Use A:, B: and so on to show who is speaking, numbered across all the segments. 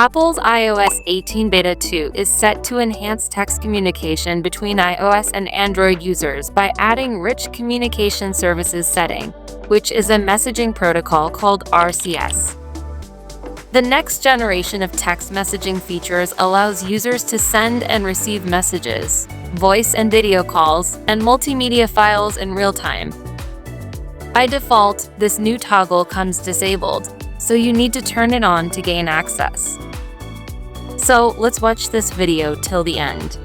A: Apple's iOS 18 Beta 2 is set to enhance text communication between iOS and Android users by adding rich communication services setting, which is a messaging protocol called RCS. The next generation of text messaging features allows users to send and receive messages, voice and video calls, and multimedia files in real time. By default, this new toggle comes disabled, so you need to turn it on to gain access. So let's watch this video till the end.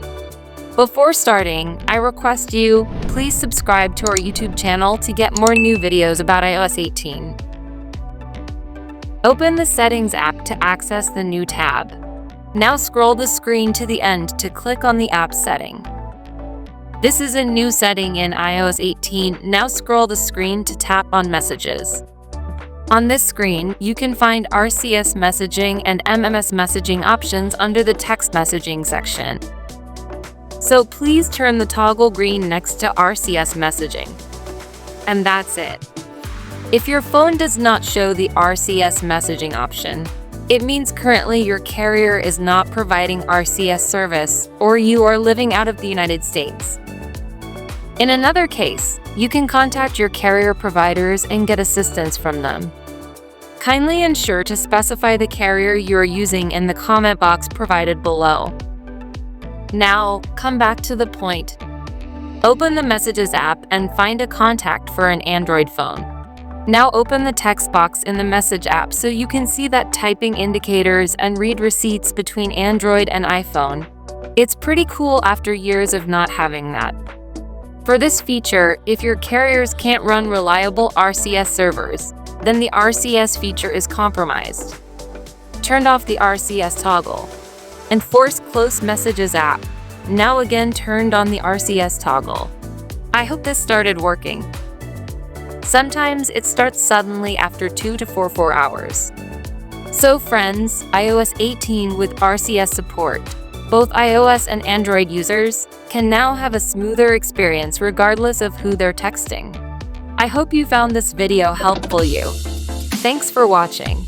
A: Before starting, I request you, please subscribe to our YouTube channel to get more new videos about iOS 18. Open the Settings app to access the new tab. Now scroll the screen to the end to click on the app setting. This is a new setting in iOS 18. Now scroll the screen to tap on Messages. On this screen, you can find RCS messaging and MMS messaging options under the text messaging section. So please turn the toggle green next to RCS messaging. And that's it. If your phone does not show the RCS messaging option, it means currently your carrier is not providing RCS service or you are living out of the United States. In another case, you can contact your carrier providers and get assistance from them. Kindly ensure to specify the carrier you are using in the comment box provided below. Now, come back to the point. Open the Messages app and find a contact for an Android phone. Now open the text box in the Message app so you can see that typing indicators and read receipts between Android and iPhone. It's pretty cool after years of not having that. For this feature, if your carriers can't run reliable RCS servers, then the RCS feature is compromised. Turn off the RCS toggle. Enforce Close Messages app. Now again turned on the RCS toggle. I hope this started working. Sometimes it starts suddenly after 2 to 4 hours. So friends, iOS 18 with RCS support. Both iOS and Android users can now have a smoother experience regardless of who they're texting. I hope you found this video helpful. Thanks for watching.